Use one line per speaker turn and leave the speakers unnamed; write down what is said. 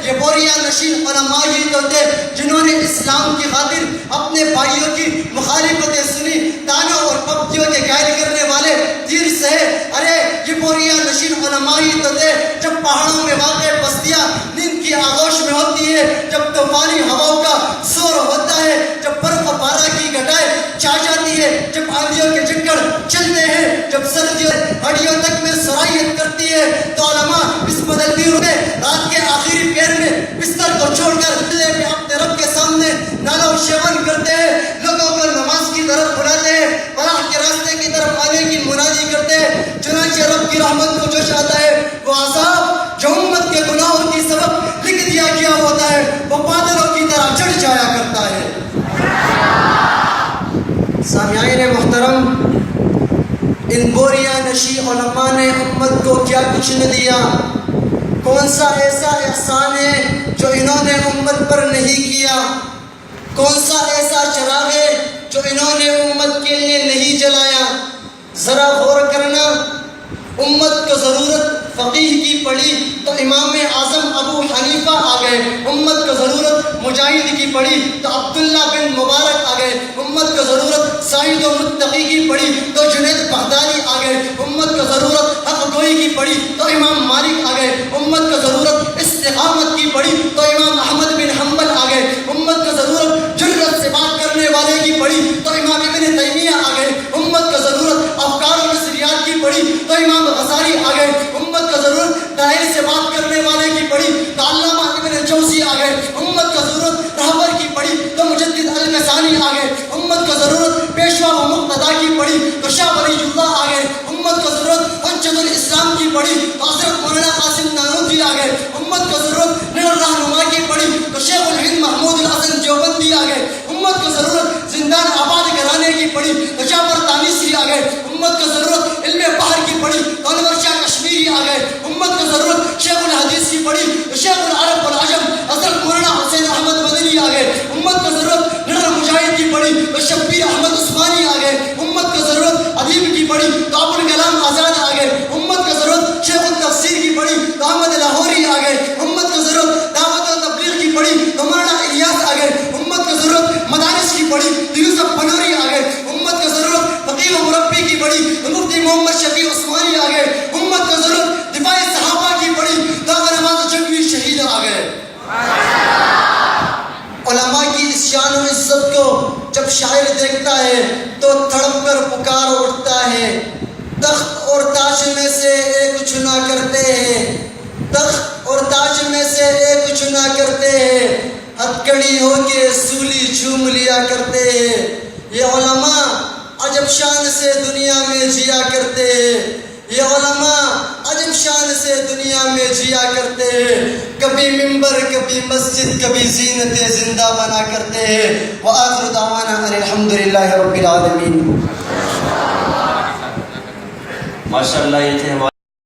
یہ بوریا نشین علماء ہی تو تھے جنہوں نے اسلام کی خاطر اپنے بھائیوں کی مخالفتیں سنی، تانوں اور پپتیوں کے قائل کرنے والے تیر سہے۔ ارے یہ بوریا نشین علماء ہی تو تھے جب پہاڑوں میں واقع بستیاں نیند کی آغوش میں ہوتی ہے، جب طوفانی ہواؤں کا زور ہوتا ہے، جب برف و پارا کی گھٹائیں چھا جاتی ہے، جب آندھیوں کے جھکڑ چلتے ہیں، جب سردیوں ہڈیوں تک میں سرایت کرتی ہے، تو علماء اس بدلتی روح میں رات کے آخری پیر میں بستر کو چھوڑ کر اپنے رب کے سامنے نالہ و شیون کرتے ہیں، لوگوں کو نماز کی طرف بلاتے ہیں، فلاح کے راستے کی طرف آنے کی منادی کرتے ہیں۔ چنانچہ رب کی رحمت کو جوش آتا ہے، وہ عذاب جو امت کے گناہوں کی سبب لکھ دیا گیا ہوتا ہے وہ بادلوں کی طرح چڑھ جایا کرتا ہے۔ سامعین محترم، ان بوریا نشی علماء نے امت کو کیا کچھ نہ دیا؟ کون سا ایسا احسان ہے جو انہوں نے امت پر نہیں کیا؟ کون سا ایسا چراغ ہے جو انہوں نے امت کے لیے نہیں جلایا؟ ذرا غور کرنا، امت کو ضرورت فقیہ کی پڑی تو امام اعظم ابو حنیفہ آ گئے، امت کو ضرورت مجاہد کی پڑی تو عبداللہ بن مبارک آ گئے، امت کو ضرورت زاہد و متقی کی پڑی تو جنید بغدادی آ گئے، امت کو ضرورت حق گوئی کی پڑی تو امام مالک آ گئے، امت کو ضرورت استقامت کی پڑی تو امام احمد بن حنبل آ گئے، امت کو ضرورت جرأت سے بات کرنے والے کی پڑی تو امام ابن تیمیہ آ گئے، امت کو ضرورت افکار و نظریات کی پڑی تو امام غزالی آ گئے، امت کو ضرورت دائر سے بات کرنے والے کی پڑی تو علامہ ابن جوزی آ گئے، امت کو ضرورت رہبر کی پڑی تو مجدد المثانی آ گئے، امت کو ضرورت پیشوا و مقتدا کی پڑی تو شاہ ولی اللہ آ گئے، امت کو ضرورت حجت الاسلام کی پڑی تو حضرت مولانا قاسم نانوتوی آ گئے، امت کو ضرورت نور رہنما کی پڑی تو شیخ الہند محمود الحسن دیوبندی آ گئے، امت کو ضرورت زندان آباد کرانے کی پڑی تو جعفر تانیسی آ گئے، امت کو ضرورت علم بحر کی پڑی تو انور شاہ کشمیری آ گئے، امت کو ضرورت شیخ الحدیث کی پڑی تو شیخ العرب والعجم حضرت مولانا حسین احمد مدنی آ گئے، امت کو ضرورت نظر مجاہد کی پڑی تو شبیر احمد عثمانی آ گئے، امت کو ضرورت ادیب کی پڑی تو ابوالکلام آزاد آ گئے، امت کو ضرورت شیخ التفسیر کی پڑی تو احمد لاہوری آ گئے، امت کو ضرورت دعوت و تبلیغ کی پڑی تو مولانا الیاس آ گئے، امت کو ضرورت مدارس کی پڑی تو یوسف پنوری آ گئے، امت کو ضرورت فقیہ و مربی کی پڑی تو مفتی محمد شفیع عثمانی آ گئے، امت کو ضرورت دفاع صحابہ کی پڑی تو نواز جنگی شہید آ گئے۔ علماء کی اس شان و عزت کو جب شاعر دیکھتا ہے تو تڑپ کر پکار اٹھتا ہے، تخت اور تاج میں سے ایک چنا کرتے ہیں، تخت اور تاج میں سے ایک چنا کرتے ہیں، ہتھکڑی ہو کے سولی جھوم لیا کرتے ہیں، یہ علماء عجب شان سے دنیا میں جیا کرتے ہیں، یہ علماء عجب شان سے دنیا میں جیا کرتے ہیں، کبھی ممبر کبھی مسجد کبھی زینت زندہ بنا کرتے ہیں۔ وآخر دعوانا ان الحمدللہ رب العالمین۔
ماشاءاللہ یہ تھے ہمارے